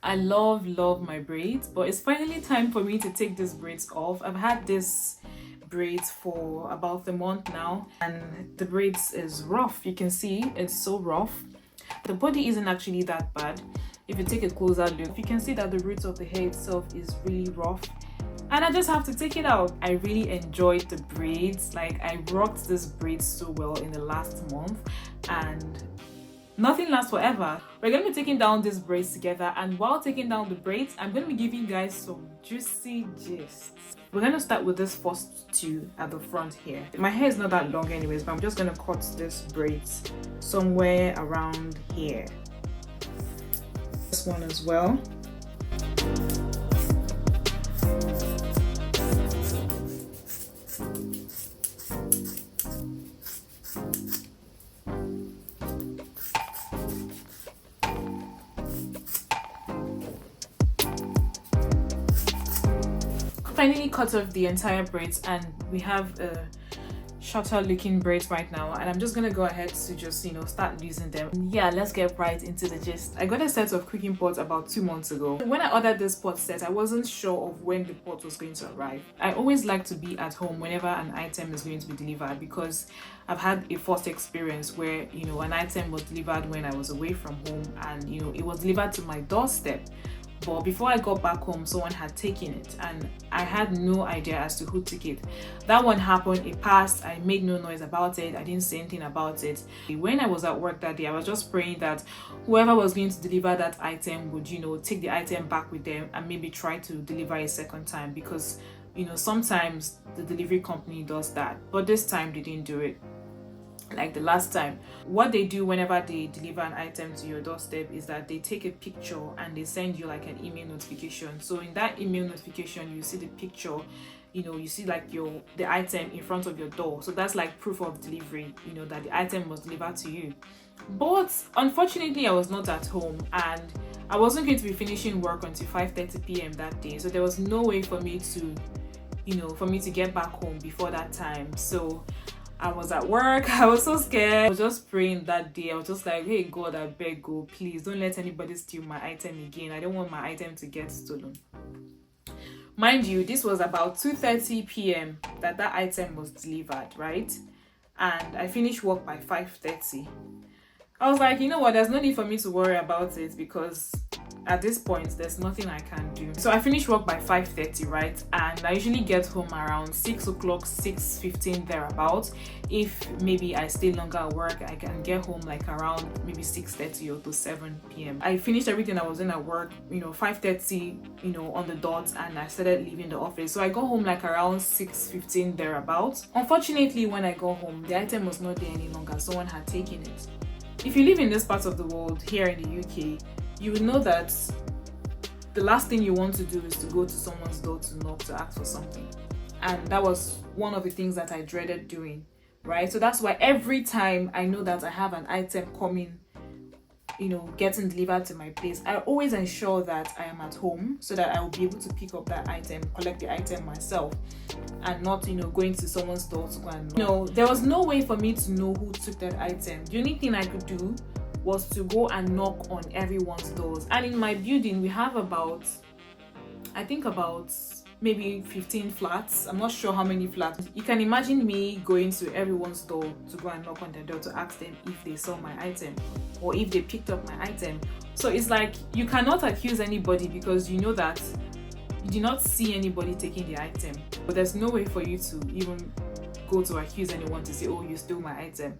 I love my braids, but it's finally time for me to take these braids off. I've had this braids for about a month now, and the braids is rough. You can see it's so rough. The body isn't actually that bad. If you take a closer look, you can see that the roots of the hair itself is really rough, and I just have to take it out. I really enjoyed the braids. Like, I rocked this braids so well in the last month, and nothing lasts forever. We're going to be taking down these braids together, and while taking down the braids, I'm going to be giving you guys some juicy gists. We're going to start with this first two at the front here. My hair is not that long anyways, but I'm just going to cut this braids somewhere around here. This one as well. Finally cut off the entire braids, and we have a shorter looking braids right now, and I'm just gonna go ahead to just start using them. Yeah, let's get right into the gist. I got a set of cooking pots about 2 months ago. When I ordered this pot set, I wasn't sure of when the pot was going to arrive. I always like to be at home whenever an item is going to be delivered, because I've had a first experience where an item was delivered when I was away from home, and it was delivered to my doorstep. But before I got back home, someone had taken it, and I had no idea as to who took it. That one happened, it passed, I made no noise about it, I didn't say anything about it. When I was at work that day, I was just praying that whoever was going to deliver that item would, take the item back with them and maybe try to deliver a second time, because, sometimes the delivery company does that. But this time they didn't do it. Like the last time, what they do whenever they deliver an item to your doorstep is that they take a picture and they send you like an email notification. So in that email notification, you see the picture, you see like the item in front of your door. So that's like proof of delivery, that the item was delivered to you. But unfortunately, I was not at home, and I wasn't going to be finishing work until 5:30 p.m. that day. So there was no way for me to get back home before that time. So I was at work, I was so scared. I was just praying that day. I was just like, hey God, I beg you, please don't let anybody steal my item again. I don't want my item to get stolen. Mind you, this was about 2:30 p.m. that item was delivered, right? And I finished work by 5:30. I was like, you know what, there's no need for me to worry about it, because at this point there's nothing I can do. So I finished work by 5:30, right? And I usually get home around 6 o'clock, 6:15 thereabouts. If maybe I stay longer at work, I can get home like around maybe 6:30 or to 7 p.m. I finished everything I was in at work, 5:30, on the dot, and I started leaving the office. So I got home like around 6:15 thereabouts. Unfortunately, when I got home, the item was not there any longer. Someone had taken it. If you live in this part of the world, here in the UK, you will know that the last thing you want to do is to go to someone's door to knock to ask for something. And that was one of the things that I dreaded doing, right? So that's why every time I know that I have an item coming, getting delivered to my place, I always ensure that I am at home so that I will be able to pick up that item, collect the item myself, and not, going to someone's door to go and there was no way for me to know who took that item. The only thing I could do was to go and knock on everyone's doors. And in my building, we have about maybe 15 flats. I'm not sure how many flats. You can imagine me going to everyone's door to go and knock on their door to ask them if they saw my item or if they picked up my item. So it's like you cannot accuse anybody, because you know that you did not see anybody taking the item. But there's no way for you to even go to accuse anyone to say, oh, you stole my item.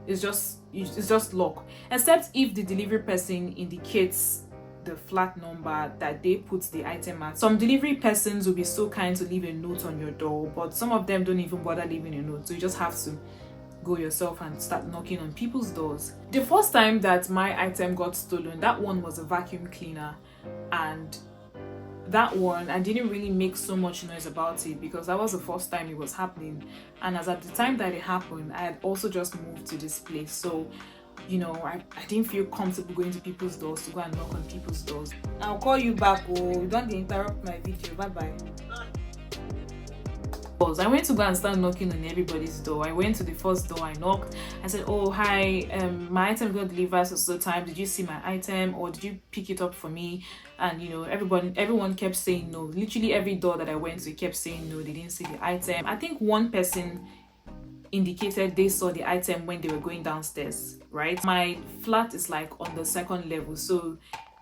It's just luck. Except if the delivery person indicates the flat number that they put the item at. Some delivery persons will be so kind to leave a note on your door, but some of them don't even bother leaving a note. So you just have to go yourself and start knocking on people's doors. The first time that my item got stolen, that one was a vacuum cleaner, and that one I didn't really make so much noise about it because that was the first time it was happening, and as at the time that it happened, I had also just moved to this place. So I didn't feel comfortable going to people's doors to go and knock on people's doors. I'll call you back. Oh, don't interrupt my video. Bye bye. I went to go and start knocking on everybody's door. I went to the first door, I knocked. I said, oh, hi, my item got delivered so time. Did you see my item, or did you pick it up for me? And you know, everyone kept saying no. Literally every door that I went to kept saying no, they didn't see the item. I think one person indicated they saw the item when they were going downstairs, right? My flat is like on the second level, so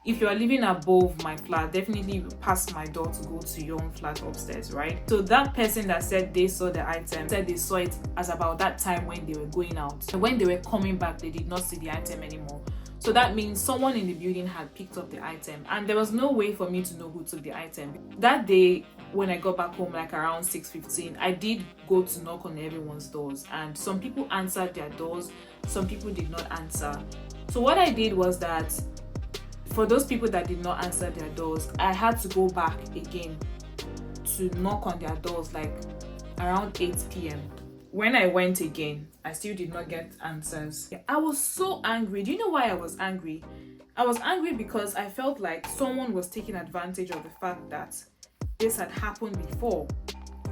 if you are living above my flat, definitely pass my door to go to your own flat upstairs, right? So that person that said they saw the item said they saw it as about that time when they were going out. And when they were coming back, they did not see the item anymore. So that means someone in the building had picked up the item, and there was no way for me to know who took the item. That day, when I got back home, like around 6:15, I did go to knock on everyone's doors, and some people answered their doors, some people did not answer. So what I did was that for those people that did not answer their doors, I had to go back again to knock on their doors like around 8 p.m. When I went again, I still did not get answers. I was so angry. Do you know why I was angry? I was angry because I felt like someone was taking advantage of the fact that this had happened before,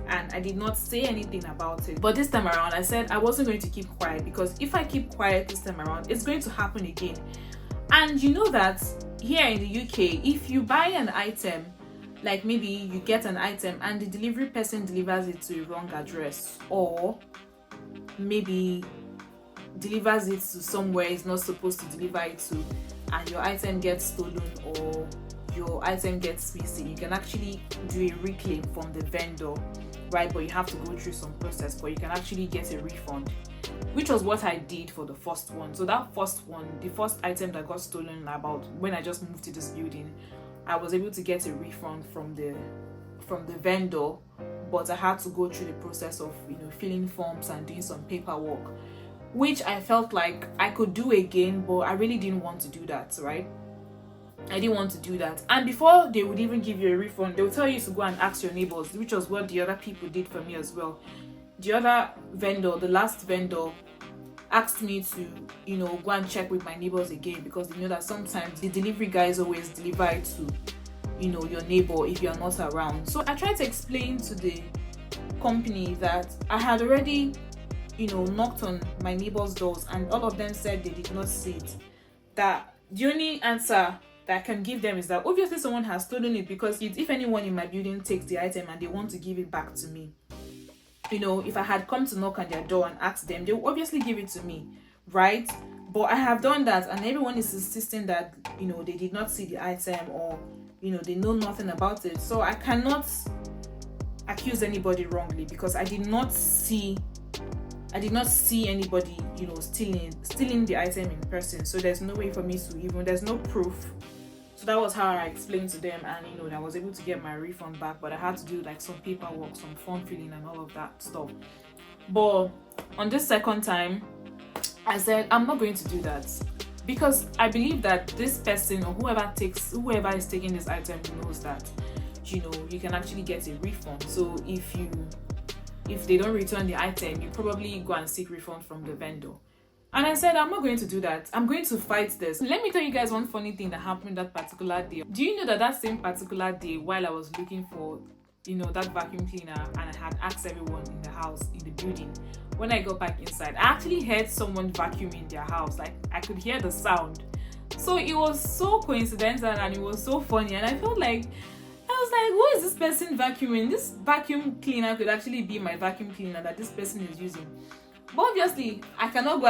and I did not say anything about it. But this time around, I said I wasn't going to keep quiet, because if I keep quiet this time around, it's going to happen again. And you know that here in the UK, if you buy an item, like maybe you get an item and the delivery person delivers it to a wrong address, or maybe delivers it to somewhere it's not supposed to deliver it to, and your item gets stolen or your item gets missing, you can actually do a reclaim from the vendor, right? But you have to go through some process, but you can actually get a refund, which was what I did for the first one. So that first one, the first item that got stolen about when I just moved to this building, I was able to get a refund from the vendor, but I had to go through the process of, you know, filling forms and doing some paperwork, which I felt like I could do again, but I really didn't want to do that, right? I didn't want to do that. And before they would even give you a refund, they would tell you to go and ask your neighbors, which was what the other people did for me as well. The other vendor, the last vendor, asked me to, you know, go and check with my neighbors again, because they know that sometimes the delivery guys always deliver it to, you know, your neighbor if you're not around. So I tried to explain to the company that I had already, you know, knocked on my neighbors' doors, and all of them said they did not see it. That the only answer that I can give them is that obviously someone has stolen it, because if anyone in my building takes the item and they want to give it back to me, you know, if I had come to knock on their door and ask them, they will obviously give it to me, right? But I have done that, and everyone is insisting that, you know, they did not see the item, or, you know, they know nothing about it. So I cannot accuse anybody wrongly, because I did not see anybody, you know, stealing the item in person. So there's no way for me to even, there's no proof. So that was how I explained to them, and you know, I was able to get my refund back, but I had to do like some paperwork, some form filling and all of that stuff. But on this second time, I said I'm not going to do that, because I believe that this person or whoever is taking this item knows that, you know, you can actually get a refund. So if they don't return the item, you probably go and seek refund from the vendor. And I said, I'm not going to do that. I'm going to fight this. Let me tell you guys one funny thing that happened that particular day. Do you know that same particular day, while I was looking for, you know, that vacuum cleaner, and I had asked everyone in the house, in the building, when I got back inside, I actually heard someone vacuuming their house. Like, I could hear the sound. So it was so coincidental, and it was so funny. And I felt like, I was like, who is this person vacuuming? This vacuum cleaner could actually be my vacuum cleaner that this person is using. But obviously, I can't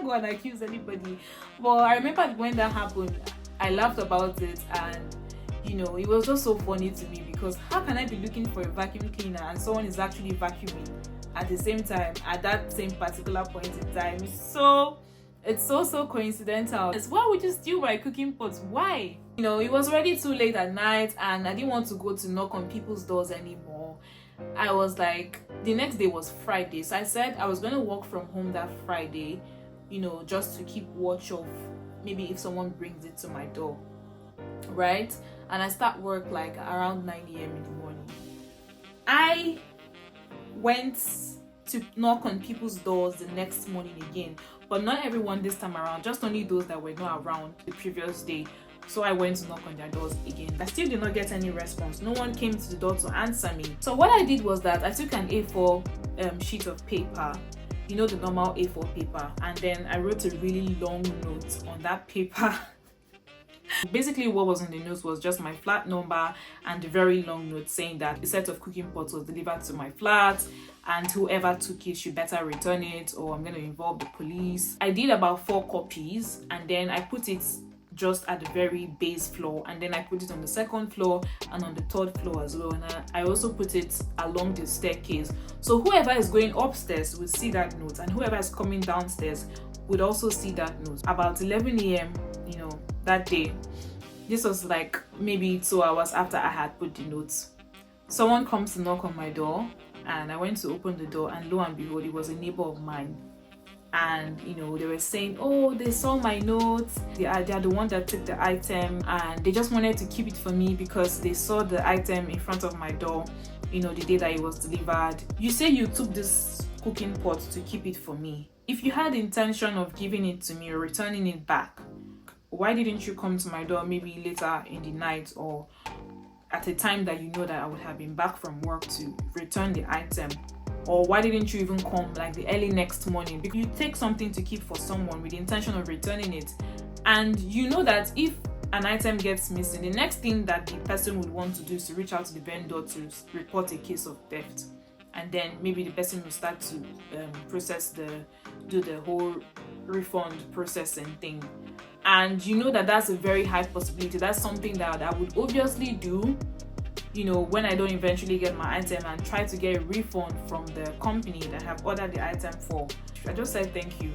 go and accuse anybody. But I remember when that happened, I laughed about it, and you know, it was just so funny to me, because how can I be looking for a vacuum cleaner and someone is actually vacuuming at the same time at that same particular point in time? It's so coincidental. Why would you steal my cooking pots? Why? You know, it was already too late at night, and I didn't want to go to knock on people's doors anymore. I was like, the next day was Friday, so I said I was going to work from home that Friday, you know, just to keep watch of maybe if someone brings it to my door, right? And I start work like around 9 a.m. in the morning. I went to knock on people's doors the next morning again, but not everyone this time around, just only those that were not around the previous day. So I went to knock on their doors again. I still did not get any response. No one came to the door to answer me. So what I did was that I took an A4 sheet of paper, you know, the normal A4 paper, and then I wrote a really long note on that paper. Basically what was on the note was just my flat number and a very long note saying that a set of cooking pots was delivered to my flat and whoever took it should better return it or I'm going to involve the police. I did about 4 copies and then I put it just at the very base floor, and then I put it on the second floor and on the third floor as well, and I also put it along the staircase, so whoever is going upstairs will see that note and whoever is coming downstairs would also see that note. About 11 a.m. you know, that day, this was like maybe 2 hours after I had put the notes, someone comes to knock on my door, and I went to open the door, and lo and behold, it was a neighbor of mine. And you know, they were saying, oh, they saw my notes, they are the one that took the item and they just wanted to keep it for me because they saw the item in front of my door, you know, the day that it was delivered. You say you took this cooking pot to keep it for me. If you had the intention of giving it to me or returning it back, why didn't you come to my door maybe later in the night or at a time that you know that I would have been back from work to return the item? Or why didn't you even come like the early next morning? Because you take something to keep for someone with the intention of returning it, and you know that if an item gets missing, the next thing that the person would want to do is to reach out to the vendor to report a case of theft, and then maybe the person will start to do the whole refund processing thing. And you know that that's a very high possibility. That's something that I would obviously do, you know, when I don't eventually get my item, and try to get a refund from the company that I have ordered the item for. I just said thank you.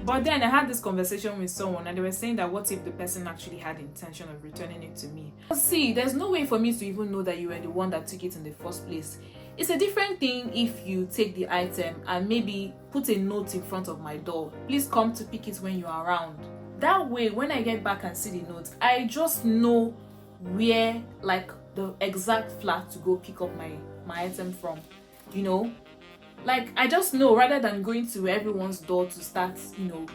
But then I had this conversation with someone and they were saying that what if the person actually had the intention of returning it to me? See, there's no way for me to even know that you were the one that took it in the first place. It's a different thing if you take the item and maybe put a note in front of my door. Please come to pick it when you are around. That way, when I get back and see the note, I just know where, like, the exact flat to go pick up my item from, you know, like I just know, rather than going to everyone's door to start, you know,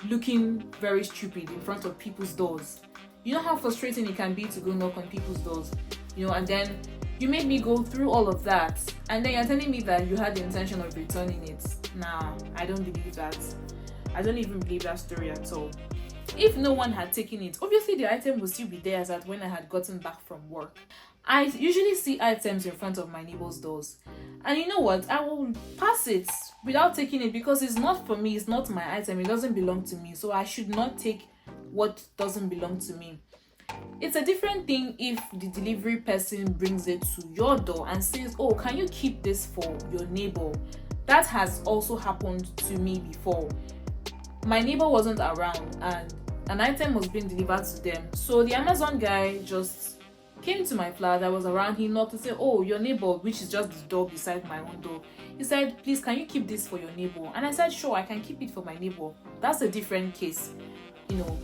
looking very stupid in front of people's doors. You know how frustrating it can be to go knock on people's doors, you know, and then you made me go through all of that and then you're telling me that you had the intention of returning it. Nah, I don't believe that. I don't even believe that story at all. If no one had taken it, obviously the item would still be there as at when I had gotten back from work. I usually see items in front of my neighbor's doors, and you know what, I will pass it without taking it because it's not for me, it's not my item, it doesn't belong to me, so I should not take what doesn't belong to me. It's a different thing if the delivery person brings it to your door and says, oh, can you keep this for your neighbor? That has also happened to me before. My neighbor wasn't around and an item was being delivered to them. So the Amazon guy just came to my flat. I was around, he knocked to say, oh, your neighbor, which is just the door beside my own door. He said, please, can you keep this for your neighbor? And I said, sure, I can keep it for my neighbor. That's a different case. You know,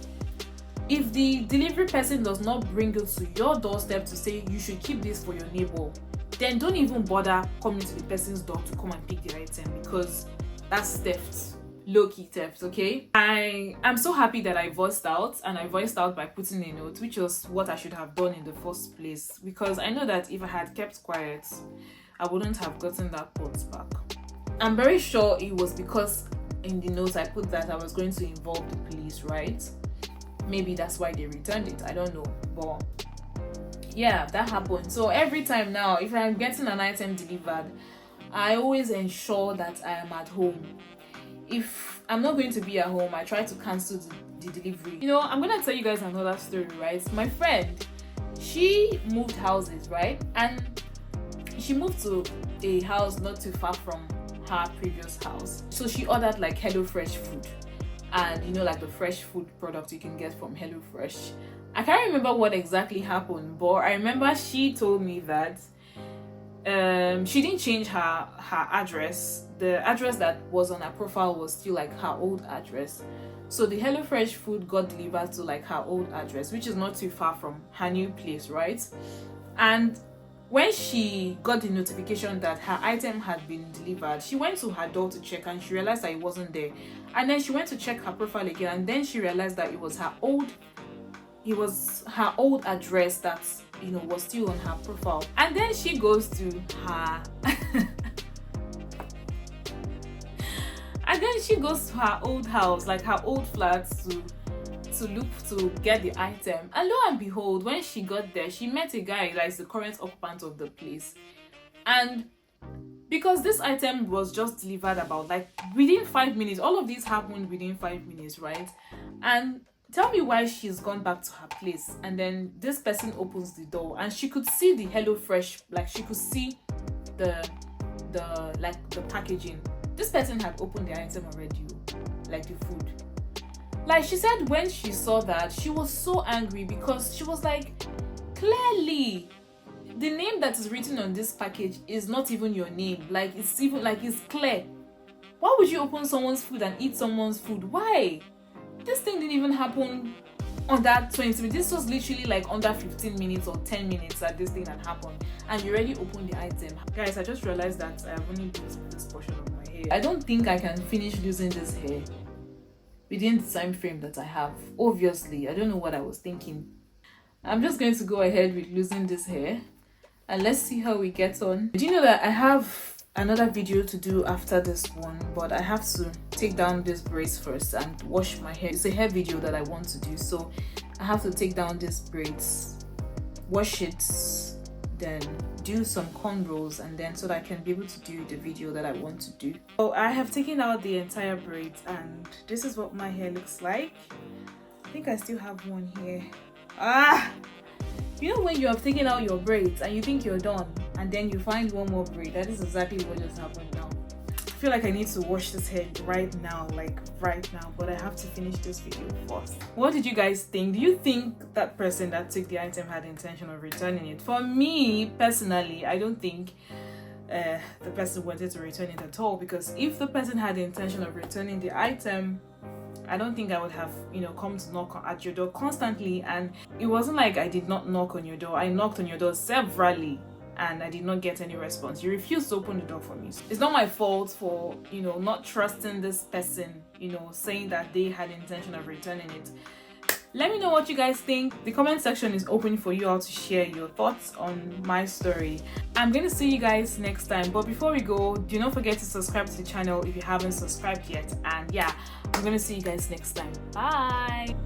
if the delivery person does not bring it to your doorstep to say you should keep this for your neighbor, then don't even bother coming to the person's door to come and pick the item, because that's theft. Low-key theft, okay? I am so happy that I voiced out, and I voiced out by putting a note, which was what I should have done in the first place, because I know that if I had kept quiet, I wouldn't have gotten that pot back. I'm very sure it was because in the note I put that I was going to involve the police, right? Maybe that's why they returned it, I don't know, but yeah, that happened. So every time now, if I'm getting an item delivered, I always ensure that I am at home. If I'm not going to be at home, I try to cancel the delivery. You know, I'm gonna tell you guys another story, right? My friend, she moved houses, right? And she moved to a house not too far from her previous house. So she ordered like HelloFresh food, and you know, like the fresh food product you can get from HelloFresh. I can't remember what exactly happened, but I remember she told me that she didn't change her address. The address that was on her profile was still like her old address. So the HelloFresh food got delivered to like her old address, which is not too far from her new place, right? And when she got the notification that her item had been delivered, she went to her door to check and she realized that it wasn't there. And then she went to check her profile again, and then she realized that it was her old it was her old address that, you know, was still on her profile. And then she goes to her and then she goes to her old house, like her old flat, to look to get the item. And lo and behold, when she got there, she met a guy that is the current occupant of the place. And because this item was just delivered about like within 5 minutes, all of these happened within 5 minutes, right? And tell me why she's gone back to her place, and then this person opens the door and she could see the HelloFresh, like she could see the packaging. This person had opened the item already, like the food. Like she said, when she saw that, she was so angry because she was like, clearly the name that is written on this package is not even your name. Like it's even like it's clear. Why would you open someone's food and eat someone's food? Why? This thing didn't even happen on that 20 minutes. This was literally like under 15 minutes or 10 minutes that this thing had happened, and you already opened the item. Guys, I just realized that I have only used this portion of my hair. I don't think I can finish losing this hair within the time frame that I have. Obviously, I don't know what I was thinking. I'm just going to go ahead with losing this hair and let's see how we get on. Do you know that I have another video to do after this one, but I have to take down this braids first and wash my hair. It's a hair video that I want to do, so I have to take down these braids, wash it, then do some cornrows, and then so that I can be able to do the video that I want to do. So I have taken out the entire braids and this is what my hair looks like. I think I still have one here. You know when you have taken out your braids and you think you're done, and then you find one more braid? That is exactly what just happened now. I feel like I need to wash this hair right now, but I have to finish this video first. What did you guys think? Do you think that person that took the item had the intention of returning it? For me, personally, I don't think the person wanted to return it at all, because if the person had the intention of returning the item, I don't think I would have, you know, come to knock at your door constantly. And it wasn't like I did not knock on your door. I knocked on your door severally and I did not get any response. You refused to open the door for me. It's not my fault for, you know, not trusting this person, you know, saying that they had the intention of returning it. Let me know what you guys think. The comment section is open for you all to share your thoughts on my story. I'm going to see you guys next time. But before we go, do not forget to subscribe to the channel if you haven't subscribed yet. And yeah, I'm going to see you guys next time. Bye!